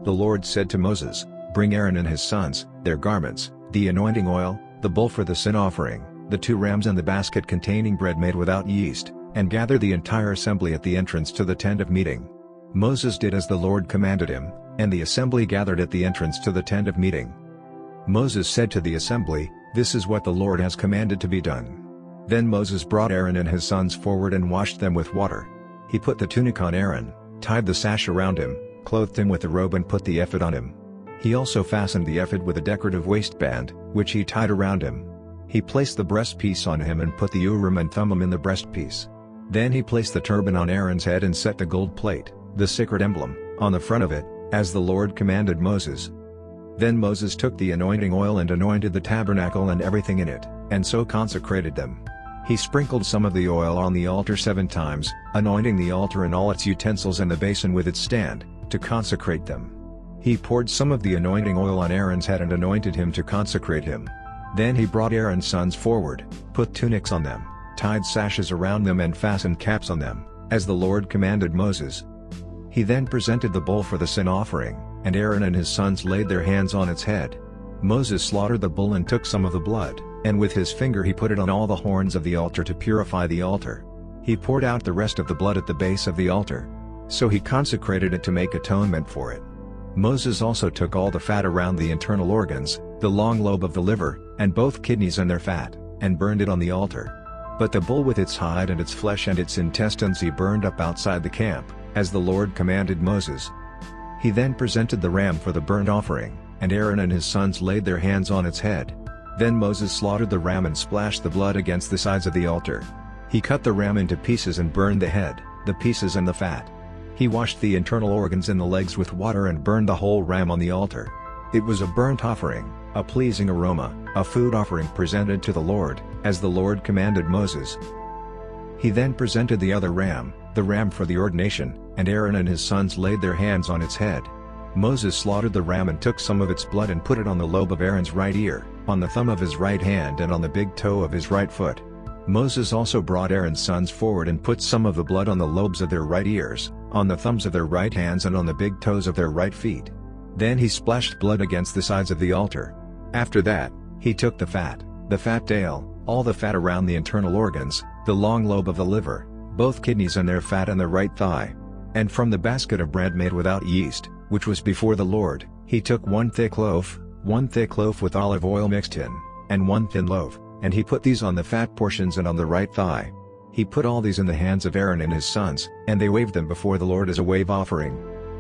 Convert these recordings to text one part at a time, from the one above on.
The Lord said to Moses, "Bring Aaron and his sons, their garments, the anointing oil, the bull for the sin offering, the 2 rams and the basket containing bread made without yeast, and gather the entire assembly at the entrance to the tent of meeting." Moses did as the Lord commanded him, and the assembly gathered at the entrance to the tent of meeting. Moses said to the assembly, "This is what the Lord has commanded to be done." Then Moses brought Aaron and his sons forward and washed them with water. He put the tunic on Aaron, tied the sash around him, clothed him with the robe and put the ephod on him. He also fastened the ephod with a decorative waistband, which he tied around him. He placed the breastpiece on him and put the Urim and Thummim in the breastpiece. Then he placed the turban on Aaron's head and set the gold plate, the sacred emblem, on the front of it, as the Lord commanded Moses. Then Moses took the anointing oil and anointed the tabernacle and everything in it, and so consecrated them. He sprinkled some of the oil on the altar 7 times, anointing the altar and all its utensils and the basin with its stand, to consecrate them. He poured some of the anointing oil on Aaron's head and anointed him to consecrate him. Then he brought Aaron's sons forward, put tunics on them, tied sashes around them and fastened caps on them, as the Lord commanded Moses. He then presented the bull for the sin offering, and Aaron and his sons laid their hands on its head. Moses slaughtered the bull and took some of the blood, and with his finger he put it on all the horns of the altar to purify the altar. He poured out the rest of the blood at the base of the altar. So he consecrated it to make atonement for it. Moses also took all the fat around the internal organs, the long lobe of the liver, and both kidneys and their fat, and burned it on the altar. But the bull with its hide and its flesh and its intestines he burned up outside the camp, as the Lord commanded Moses. He then presented the ram for the burnt offering, and Aaron and his sons laid their hands on its head. Then Moses slaughtered the ram and splashed the blood against the sides of the altar. He cut the ram into pieces and burned the head, the pieces and the fat. He washed the internal organs and the legs with water and burned the whole ram on the altar. It was a burnt offering, a pleasing aroma, a food offering presented to the Lord, as the Lord commanded Moses. He then presented the other ram, the ram for the ordination, and Aaron and his sons laid their hands on its head. Moses slaughtered the ram and took some of its blood and put it on the lobe of Aaron's right ear, on the thumb of his right hand and on the big toe of his right foot. Moses also brought Aaron's sons forward and put some of the blood on the lobes of their right ears, on the thumbs of their right hands and on the big toes of their right feet. Then he splashed blood against the sides of the altar. After that, he took the fat tail, all the fat around the internal organs, the long lobe of the liver, both kidneys and their fat and the right thigh. And from the basket of bread made without yeast, which was before the Lord, he took one thick loaf with olive oil mixed in, and one thin loaf, and he put these on the fat portions and on the right thigh. He put all these in the hands of Aaron and his sons, and they waved them before the Lord as a wave offering.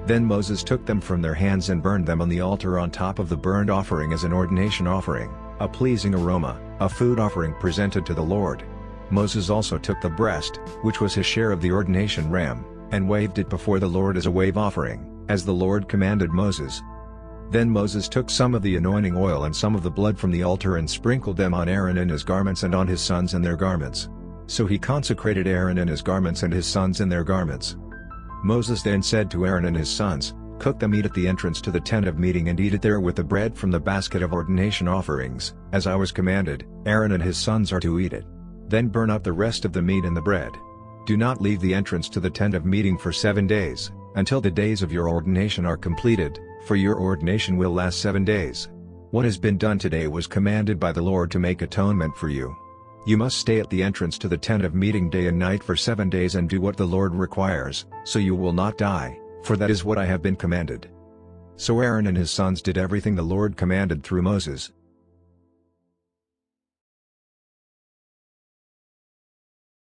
Then Moses took them from their hands and burned them on the altar on top of the burnt offering as an ordination offering, a pleasing aroma, a food offering presented to the Lord. Moses also took the breast, which was his share of the ordination ram, and waved it before the Lord as a wave offering, as the Lord commanded Moses. Then Moses took some of the anointing oil and some of the blood from the altar and sprinkled them on Aaron and his garments and on his sons and their garments. So he consecrated Aaron and his garments and his sons and their garments. Moses then said to Aaron and his sons, "Cook the meat at the entrance to the tent of meeting and eat it there with the bread from the basket of ordination offerings, as I was commanded. Aaron and his sons are to eat it. Then burn up the rest of the meat and the bread. Do not leave the entrance to the tent of meeting for 7 days, until the days of your ordination are completed, for your ordination will last 7 days. What has been done today was commanded by the Lord to make atonement for you. You must stay at the entrance to the tent of meeting day and night for 7 days and do what the Lord requires, so you will not die, for that is what I have been commanded." So Aaron and his sons did everything the Lord commanded through Moses.